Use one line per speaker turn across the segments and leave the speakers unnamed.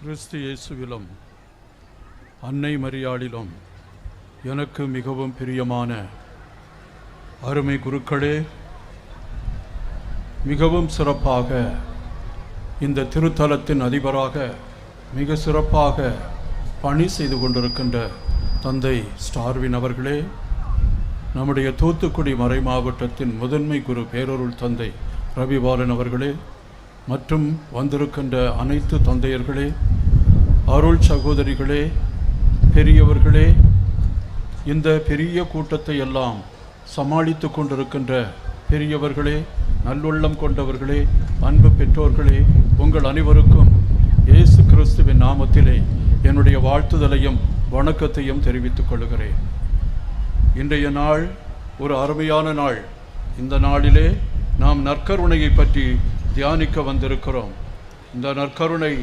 கிறிஸ்து இயேசுவிலும் அன்னை மரியாளிலும் எனக்கு மிகவும் பிரியமான அருமை குருக்களே, மிகவும் சிறப்பாக இந்த திருத்தலத்தின் அதிபராக மிக சிறப்பாக பணி செய்து கொண்டிருக்கின்ற தந்தை ஸ்டார்வின் அவர்களே, நம்முடைய தூத்துக்குடி மறை மாவட்டத்தின் முதன்மை குரு பேரருள் தந்தை ரவிபாலன் அவர்களே, மற்றும் வந்திருக்கின்ற அனைத்து தந்தையர்களே, அருள் சகோதரிகளே, பெரியவர்களே, இந்த பெரிய கூட்டத்தை எல்லாம் சமாளித்து கொண்டிருக்கின்ற பெரியவர்களே, நல்லுள்ளம் கொண்டவர்களே, அன்பு பெற்றோர்களே, உங்கள் அனைவருக்கும் இயேசு கிறிஸ்துவின் நாமத்திலே என்னுடைய வாழ்த்துதலையும் வணக்கத்தையும் தெரிவித்துக் கொள்கிறேன். இன்றைய நாள் ஒரு அருமையான நாள். இந்த நாளிலே நாம் நற்கருணையை பற்றி தியானிக்க வந்திருக்கிறோம். இந்த நற்கருணை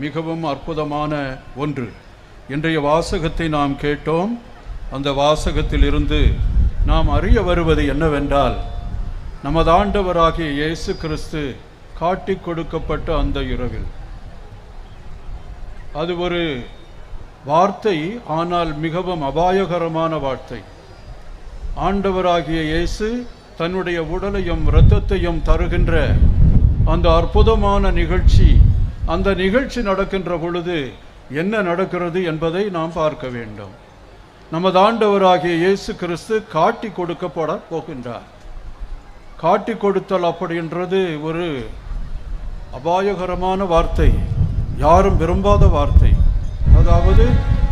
மிகவும் அற்புதமான ஒன்று. இன்றைய வாசகத்தை நாம் கேட்டோம். அந்த வாசகத்தில் இருந்து நாம் அறிய வருவது என்னவென்றால், நமது ஆண்டவராகிய இயேசு கிறிஸ்து காட்டி கொடுக்கப்பட்ட அந்த இரவில், அது ஒரு வார்த்தை, ஆனால் மிகவும் அபாயகரமான வார்த்தை. ஆண்டவராகிய இயேசு தன்னுடைய உடலையும் இரத்தத்தையும் தருகின்ற அந்த அற்புதமான நிகழ்ச்சி, அந்த நிகழ்ச்சி நடக்கின்ற பொழுது என்ன நடக்கிறது என்பதை நாம் பார்க்க வேண்டும். நமது ஆண்டவராகிய இயேசு கிறிஸ்து காட்டி கொடுக்கப்பட போகின்றார். காட்டி கொடுத்தல் அப்படின்றது ஒரு அபாயகரமான வார்த்தை, யாரும் விரும்பாத வார்த்தை. அதாவது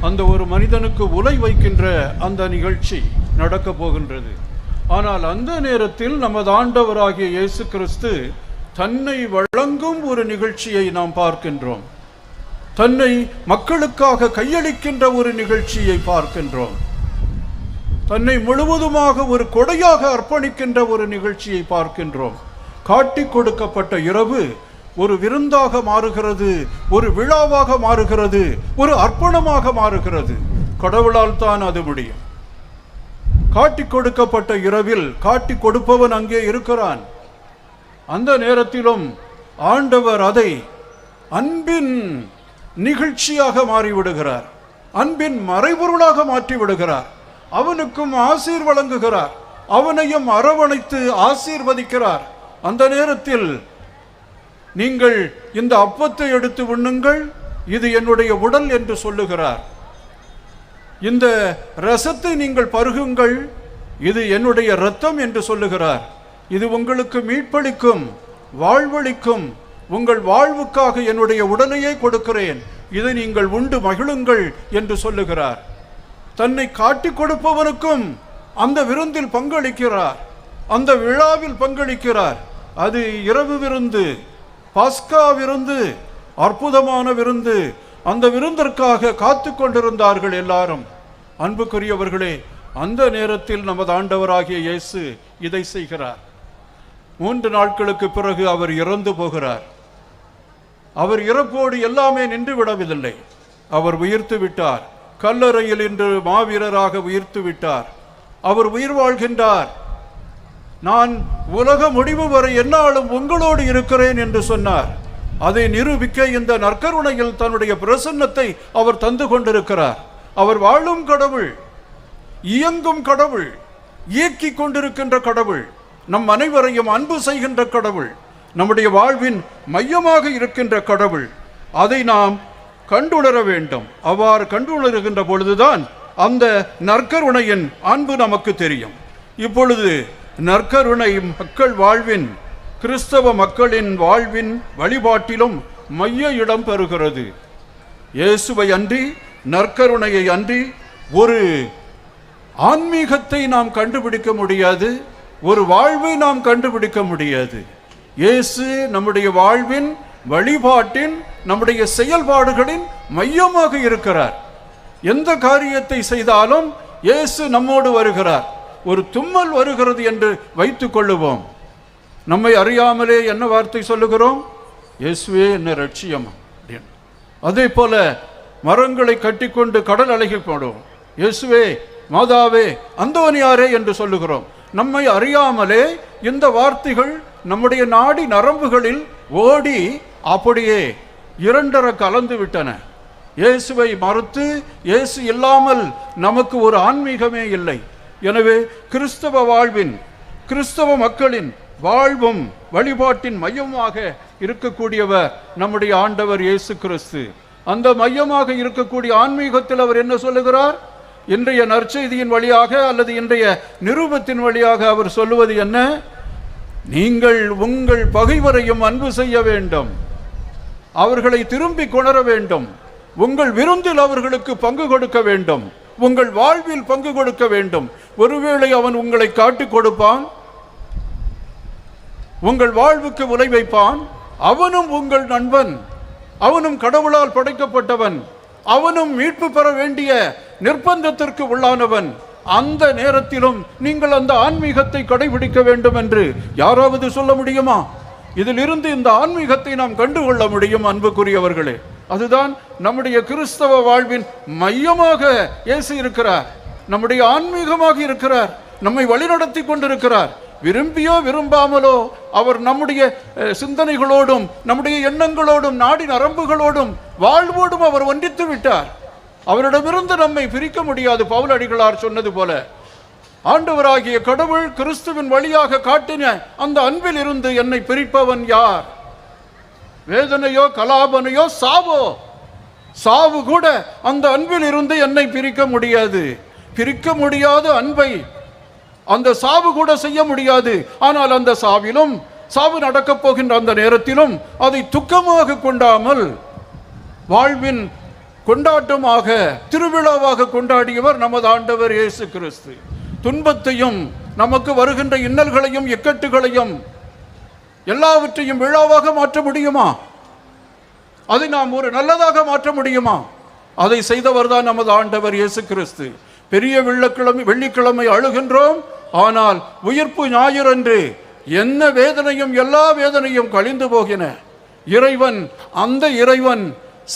அந்த ஒரு மனிதனுக்கு உலை வைக்கின்ற அந்த நிகழ்ச்சி நடக்க போகின்றது. ஆனால் அந்த நேரத்தில் நமது ஆண்டவராகிய இயேசு கிறிஸ்து தன்னை வழங்கும் ஒரு நிகழ்ச்சியை நாம் பார்க்கின்றோம். தன்னை மக்களுக்காக கையளிக்கின்ற ஒரு நிகழ்ச்சியை பார்க்கின்றோம். தன்னை முழுவதுமாக ஒரு கொடையாக அர்ப்பணிக்கின்ற ஒரு நிகழ்ச்சியை பார்க்கின்றோம். காட்டி கொடுக்கப்பட்ட இரவு ஒரு விருந்தாக மாறுகிறது, ஒரு விழாவாக மாறுகிறது, ஒரு அர்ப்பணமாக மாறுகிறது. கடவுளால் தான் அது முடியும். காட்டி கொடுக்கப்பட்ட இரவில் காட்டி கொடுப்பவன் அங்கே இருக்கிறான். அந்த நேரத்திலும் ஆண்டவர் அதை அன்பின் நிகழ்ச்சியாக மாறிவிடுகிறார், அன்பின் மறைபொருளாக மாற்றிவிடுகிறார். அவனுக்கும் ஆசீர் வழங்குகிறார், அவனையும் அரவணைத்து ஆசீர்வதிக்கிறார். அந்த நேரத்தில் நீங்கள் இந்த அப்பத்தை எடுத்து உண்ணுங்கள், இது என்னுடைய உடல் என்று சொல்லுகிறார். இந்த ரசத்தை நீங்கள் பருகுங்கள், இது என்னுடைய இரத்தம் என்று சொல்லுகிறார். இது உங்களுக்கு மீட்பளிக்கும், வாழ்வளிக்கும், உங்கள் வாழ்வுக்காக என்னுடைய உடலையே கொடுக்கிறேன், இதை நீங்கள் உண்டு மகிழுங்கள் என்று சொல்லுகிறார். தன்னை காட்டி கொடுப்பவனுக்கும் அந்த விருந்தில் பங்களிக்கிறார், அந்த விழாவில் பங்களிக்கிறார். அது இரவு விருந்து, பாஸ்கா விருந்து, அற்புதமான விருந்து. அந்த விருந்திற்காக காத்து கொண்டிருந்தார்கள் எல்லாரும். அன்புக்குரியவர்களே, அந்த நேரத்தில் நமது ஆண்டவராகிய இயேசு இதை செய்கிறார். 3 நாட்களுக்கு பிறகு அவர் இறந்து போகிறார். அவர் இறப்போடு எல்லாமே நின்று விடவில்லை, அவர் உயிர்த்து விட்டார். கல்லறையில் இன்று மாவீரராக உயிர்த்து விட்டார். அவர் உயிர் வாழ்கின்றார். நான் உலக முடிவு வரை என்னாலும் உங்களோடு இருக்கிறேன் என்று சொன்னார். அதை நிரூபிக்க இந்த நற்கருணையில் தன்னுடைய பிரசன்னத்தை அவர் தந்து கொண்டிருக்கிறார். அவர் வாழும் கடவுள், இயங்கும் கடவுள், இயக்கிக் கொண்டிருக்கின்ற கடவுள், நம் அனைவரையும் அன்பு செய்கின்ற கடவுள், நம்முடைய வாழ்வின் மையமாக இருக்கின்ற கடவுள். அதை நாம் கண்டுணர வேண்டும். அவ்வாறு கண்டுணர்கின்ற பொழுதுதான் அந்த நற்கருணையின் அன்பு நமக்கு தெரியும். இப்பொழுது நற்கருணை மக்கள் வாழ்வின், கிறிஸ்தவ மக்களின் வாழ்வின் வழிபாட்டிலும் மைய இடம் பெறுகிறது. இயேசுவை அன்றி, நற்கருணையை அன்றி ஒரு ஆன்மீகத்தை நாம் கண்டுபிடிக்க முடியாது, ஒரு வாழ்வை நாம் கண்டுபிடிக்க முடியாது. இயேசு நம்முடைய வாழ்வின், வழிபாட்டின், நம்முடைய செயல்பாடுகளின் மையமாக இருக்கிறார். எந்த காரியத்தை செய்தாலும் இயேசு நம்மோடு வருகிறார். ஒரு தும்மல் வருகிறது என்று வைத்துக் கொள்ளுவோம், நம்மை அறியாமலே என்ன வார்த்தை சொல்லுகிறோம்? இயேசுவே என்ன ரட்சியம். அதே போல மரங்களை கட்டிக்கொண்டு கடல் அலைகள் போடுவோம், இயேசுவே, மாதாவே, அந்தோனியாரே என்று சொல்லுகிறோம். நம்மை அறியாமலே இந்த வார்த்தைகள் நம்முடைய நாடி நரம்புகளில் ஓடி அப்படியே இரண்டரை கலந்து விட்டன. இயேசுவை மறுத்து இயேசு இல்லாமல் நமக்கு ஒரு ஆன்மீகமே இல்லை. எனவே கிறிஸ்தவ வாழ்வின், கிறிஸ்தவ மக்களின் வாழ்வும் வழிபாட்டின் மையமாக இருக்கக்கூடியவர் நம்முடைய ஆண்டவர் இயேசு கிறிஸ்து. அந்த மையமாக இருக்கக்கூடிய ஆன்மீகத்தில் அவர் என்ன சொல்லுகிறார்? இன்றைய நற்செய்தியின் வழியாக அல்லது இன்றைய நிருபத்தின் வழியாக அவர் சொல்லுவது என்ன? நீங்கள் உங்கள் பகைவரையும் அன்பு செய்ய வேண்டும், அவர்களை திரும்பி கொணர வேண்டும், உங்கள் விருந்தில் அவர்களுக்கு பங்கு கொடுக்க வேண்டும், உங்கள் வாழ்வில் பங்கு கொடுக்க வேண்டும். ஒருவேளை அவன் உங்களை காட்டிக் கொடுப்பான், உங்கள் வாழ்வுக்கு உலை வைப்பான். அவனும் உங்கள் நண்பன், அவனும் கடவுளால் படைக்கப்பட்டவன், அவனும் மீட்பு பெற வேண்டிய நிர்பந்தத்திற்கு உள்ளானவன். அந்த நேரத்திலும் நீங்கள் அந்த ஆன்மீகத்தை கடைபிடிக்க வேண்டும் என்று யாராவது சொல்ல முடியுமா? இதிலிருந்து இந்த ஆன்மீகத்தை நாம் கண்டுகொள்ள முடியும். அன்புக்குரியவர்களே, அதுதான் நம்முடைய கிறிஸ்தவ வாழ்வின் மையமாக இயேசு இருக்கிறார், நம்முடைய ஆன்மீகமாக இருக்கிறார், நம்மை வழிநடத்தி கொண்டிருக்கிறார். விரும்பியோ விரும்பாமலோ அவர் நம்முடைய சிந்தனைகளோடும் நம்முடைய எண்ணங்களோடும் நாடி நரம்புகளோடும் வாழ்வோடும் அவர் ஒன்றித்து விட்டார். அவரிடமிருந்து நம்மை பிரிக்க முடியாது. பவுல் அடிகளார் சொன்னது போல, ஆண்டவராகிய கடவுள் கிறிஸ்துவின் வழியாக காட்டின அந்த அன்பில் இருந்து என்னை பிரிப்பவன் யார்? வேதனையோ கலாபனையோ சாவோ, சாவு கூட அந்த அன்பில் இருந்து என்னை பிரிக்க முடியாது. பிரிக்க முடியாத அன்பை அந்த சாவு கூட செய்ய முடியாது. ஆனால் அந்த சாவிலும், சாவு நடக்கப் போகின்ற அந்த நேரத்திலும் அதை துக்கமாக கொண்டாமல் வாழ்வின் கொண்டாட்டமாக, திருவிழாவாக கொண்டாடியவர் நமது ஆண்டவர் இயேசு கிறிஸ்து. துன்பத்தையும் நமக்கு வருகின்ற இன்னல்களையும் இக்கட்டுகளையும் எல்லாவற்றையும் விழாவாக மாற்ற முடியுமா? அதை நாம் ஒரு நல்லதாக மாற்ற முடியுமா? அதை செய்தவர் தான் நமது ஆண்டவர் இயேசு கிறிஸ்து. பெரிய வெள்ளிக்கிழமை அழுகின்றோம், ஆனால் உயிர்ப்பு ஞாயிறன்று என்ன வேதனையும் எல்லா வேதனையும் கழிந்து போகின. இறைவன், அந்த இறைவன்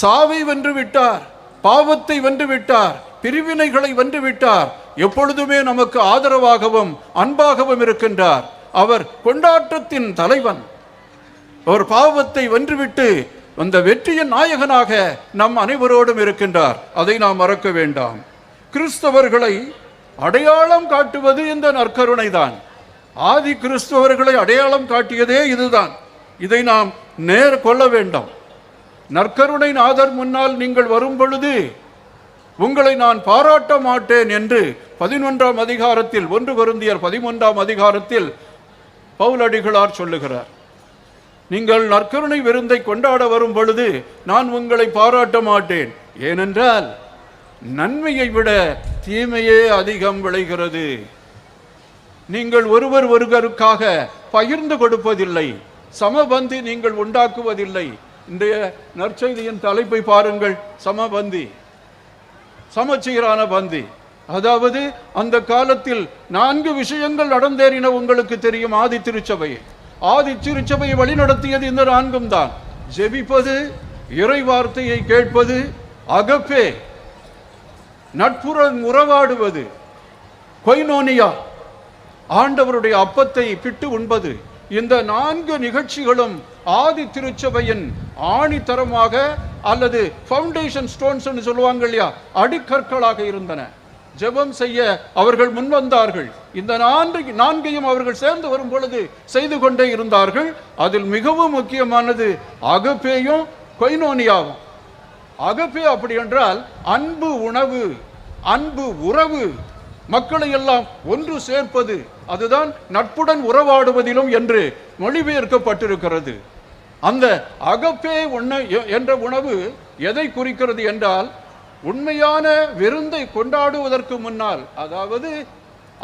சாவை வென்று விட்டார், பாவத்தை வென்று விட்டார், பிரிவினைகளை வென்று விட்டார். எப்பொழுதுமே நமக்கு ஆதரவாகவும் அன்பாகவும் இருக்கின்றார். அவர் கொண்டாட்டத்தின் தலைவன். அவர் பாவத்தை வென்றுவிட்டு அந்த வெற்றியின் நாயகனாக நம் அனைவரோடும் இருக்கின்றார். அதை நாம் மறக்க வேண்டாம். கிறிஸ்தவர்களை அடையாளம் காட்டுவது இந்த நற்கருணை தான். ஆதி கிறிஸ்தவர்களை அடையாளம் காட்டியதே இதுதான். இதை நாம் நேர் கொள்ள வேண்டும். நற்கருணை நாதர் முன்னால் நீங்கள் வரும் பொழுது உங்களை நான் பாராட்ட மாட்டேன் என்று 11ஆம் அதிகாரத்தில், 1 கொரிந்தியர் 11ஆம் அதிகாரத்தில் பவுலடிகளார் சொல்லுகிறார். நீங்கள் நற்கருணை விருந்தை கொண்டாட வரும் பொழுது நான் உங்களை பாராட்ட மாட்டேன். ஏனென்றால் நன்மையை விட தீமையே அதிகம் விளைகிறது. நீங்கள் ஒருவர் ஒருவருக்காக பகிர்ந்து கொடுப்பதில்லை, சமபந்தி நீங்கள் உண்டாக்குவதில்லை. இன்றைய நற்செய்தியின் தலைப்பை பாருங்கள், சமபந்தி, சமச்சீரான பந்தி. அதாவது அந்த காலத்தில் 4 விஷயங்கள் நடந்தேறின. உங்களுக்கு தெரியும், ஆதி திருச்சபையை வழிநடத்தியது இந்த 4ம் தான். ஜெபிப்பது, இறை வார்த்தையை கேட்பது, அகப்பே, நட்புறன் உறவாடுவது, கொய்னோனியா, ஆண்டவருடைய அப்பத்தை பிட்டு உண்பது. இந்த 4 நிகழ்ச்சிகளும் ஆதி திருச்சபையின் ஆணித்தரமாக அல்லது ஃபவுண்டேஷன் ஸ்டோன்ஸ் சொல்லுவாங்க இல்லையா, அடிக்கற்களாக இருந்தன. ஜெபம் செய்ய அவர்கள் முன்வந்தார்கள். இந்த 4ஐயும் அவர்கள் சேர்ந்து வரும் பொழுது செய்து கொண்டே இருந்தார்கள். அதில் மிகவும் முக்கியமானது அகப்பேயும் கொய்னோனியாவும். அகப்பே அப்படி என்றால் அன்பு உணவு, அன்பு உறவு, மக்களை எல்லாம் ஒன்று சேர்ப்பது. அதுதான் நட்புடன் உறவாடுவதிலும் என்று மொழிபெயர்க்கப்பட்டிருக்கிறது. அந்த அகப்பே என்ற உணவு எதை குறிக்கிறது என்றால், உண்மையான விருந்தை கொண்டாடுவதற்கு முன்னால், அதாவது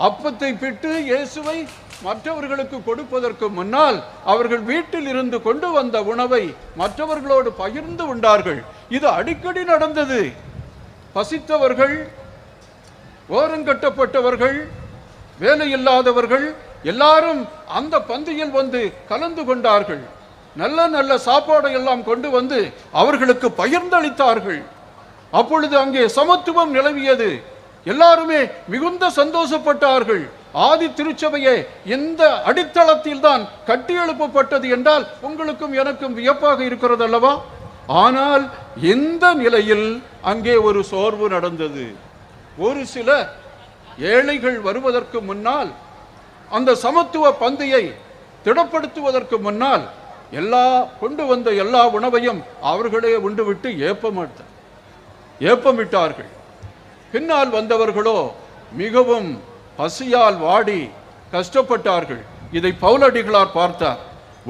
அப்பத்தை பிட்டு இயேசுவை மற்றவர்களுக்கு கொடுப்பதற்கு முன்னால் அவர்கள் வீட்டில் இருந்து கொண்டு வந்த உணவை மற்றவர்களோடு பகிர்ந்து உண்டார்கள். இது அடிக்கடி நடந்தது. பசித்தவர்கள், ஓரங்கட்டப்பட்டவர்கள், வேலையில்லாதவர்கள் எல்லாரும் அந்த பந்தியில் வந்து கலந்து கொண்டார்கள். நல்ல நல்ல சாப்பாடை எல்லாம் கொண்டு வந்து அவர்களுக்கு பகிர்ந்தளித்தார்கள். அப்பொழுது அங்கே சமத்துவம் நிலவியது. எல்லாருமே மிகுந்த சந்தோஷப்பட்டார்கள். ஆதி திருச்சபையே இந்த அடித்தளத்தில் தான் கட்டி எழுப்பப்பட்டது என்றால் உங்களுக்கும் எனக்கும் வியப்பாக இருக்கிறது அல்லவா? ஆனால் இந்த நிலையில் அங்கே ஒரு சோர்வு நடந்தது. ஒரு சில ஏழைகள் வருவதற்கு முன்னால், அந்த சமத்துவ பந்தியை திடப்படுத்துவதற்கு முன்னால் கொண்டு வந்த எல்லா உணவையும் அவர்களே உண்டுவிட்டு ஏப்பமிட்டார்கள். பின்னால் வந்தவர்களோ மிகவும் பசியால் வாடி கஷ்டப்பட்டார்கள். இதை பவுலடிகளார் பார்த்தார்.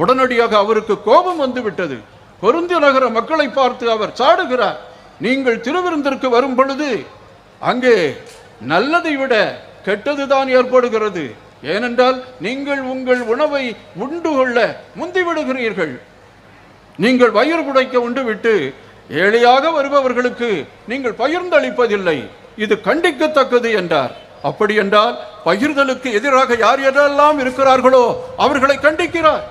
உடனடியாக அவருக்கு கோபம் வந்துவிட்டது. கொரிந்து நகர மக்களை பார்த்து அவர் சாடுகிறார். நீங்கள் திருவிருந்திற்கு வரும் பொழுது அங்கே நல்லதை விட கெட்டதுதான் ஏற்படுகிறது. ஏனென்றால் நீங்கள் உங்கள் உணவை உண்டு கொள்ள முந்திவிடுகிறீர்கள். நீங்கள் வயிறு குடைக்க உண்டு விட்டு ஏழையாக வருபவர்களுக்கு நீங்கள் பகிர்ந்தளிப்பதில்லை. இது கண்டிக்கத்தக்கது என்றார். அப்படி என்றால் பகிர்தலுக்கு எதிராக யார் யாரெல்லாம் இருக்கிறார்களோ அவர்களை கண்டிக்கிறார்.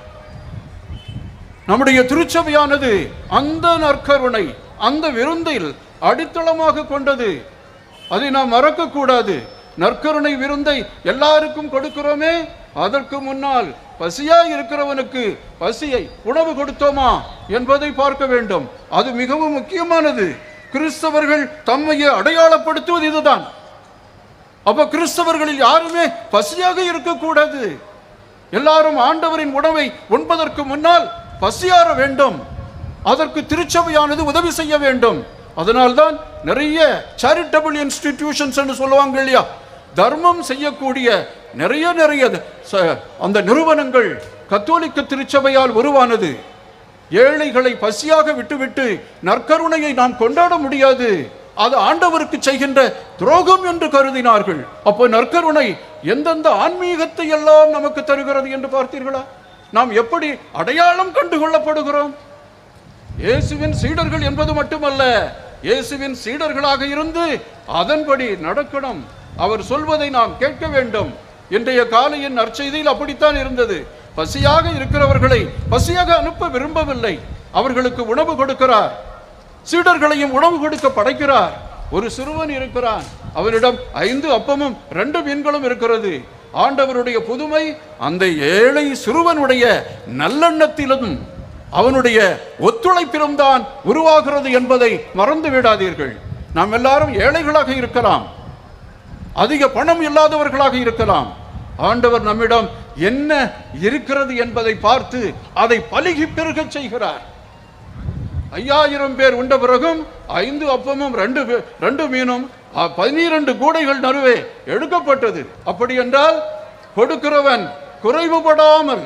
நம்முடைய திருச்சபையானது அந்த நற்கருணை, அந்த விருந்தில் அடித்தளமாக கொண்டது. அதை நாம் மறக்கக்கூடாது. நற்கருணை விருந்தை எல்லாருக்கும் கொடுக்கிறோமே, அதற்கு முன்னால் பசியாய் இருக்கிறவனுக்கு பசியை உணவு கொடுத்தோமா என்பதை பார்க்க வேண்டும். அது மிகவும் முக்கியமானது. கிறிஸ்தவர்கள் தம்மையை அடையாளப்படுத்துவது இதுதான். அப்ப கிறிஸ்தவர்களில் யாருமே பசியாக இருக்கக்கூடாது. எல்லாரும் ஆண்டவரின் உணவை உண்பதற்கு முன்னால் பசியாற வேண்டும். அதற்கு திருச்சபையானது உதவி செய்ய வேண்டும். அதனால்தான் நிறைய சேரிட்டபிள் இன்ஸ்டிடியூஷன்ஸ் என்று சொல்லுவாங்க இல்லையா, தர்மம் செய்யக்கூடிய நிறைய அந்த நிறுவனங்கள் கத்தோலிக்க திருச்சபையால் உருவானது. ஏழைகளை பசியாக விட்டுவிட்டு நற்கருணையை நாம் கொண்டாட முடியாது. அது ஆண்டவருக்கு செய்கின்ற துரோகம் என்று கருதினார்கள். அப்போ நற்கருணை எந்தெந்த ஆன்மீகத்தை எல்லாம் நமக்கு தருகிறது என்று பார்த்தீர்களா? நாம் எப்படி அடையாளம் கண்டு கொள்ளப்படுகிறோம்? இயேசுவின் சீடர்கள் என்பது மட்டுமல்ல, இயேசுவின் சீடர்களாக இருந்து அதன்படி நடக்கணும். அவர் சொல்வதை நாம் கேட்க வேண்டும். இன்றைய காலையின் நற்செய்தியில் அப்படித்தான் இருந்தது. பசியாக இருக்கிறவர்களை பசியாக அனுப்ப விரும்பவில்லை. அவர்களுக்கு உணவு கொடுக்கிறார். சீடர்களையும் உணவு கொடுக்க படைக்கிறார். ஒரு சிறுவன் இருக்கிறான், அவனிடம் 5 அப்பமும் 2 மீன்களும் இருக்கிறது. ஆண்டவருடைய புதுமை அந்த ஏழை சிறுவனுடைய நல்லெண்ணத்திலும் அவனுடைய ஒத்துழைப்பிலும் தான் உருவாகிறது என்பதை மறந்து விடாதீர்கள். நாம் எல்லாரும் ஏழைகளாக இருக்கலாம், அதிக பணம் இல்லாதவர்களாக இருக்கலாம். ஆண்டவர் நம்மிடம் என்ன இருக்கிறது என்பதை பார்த்து அதை பலுகி பெருக செய்கிறார். 5000 பேர் உண்ட பிறகும் 5 அப்பமும் 2 மீனும் 12 கூடைகள் நடுவே எடுக்கப்பட்டது. அப்படி என்றால் கொடுக்கிறவன் குறைவுபடாமல்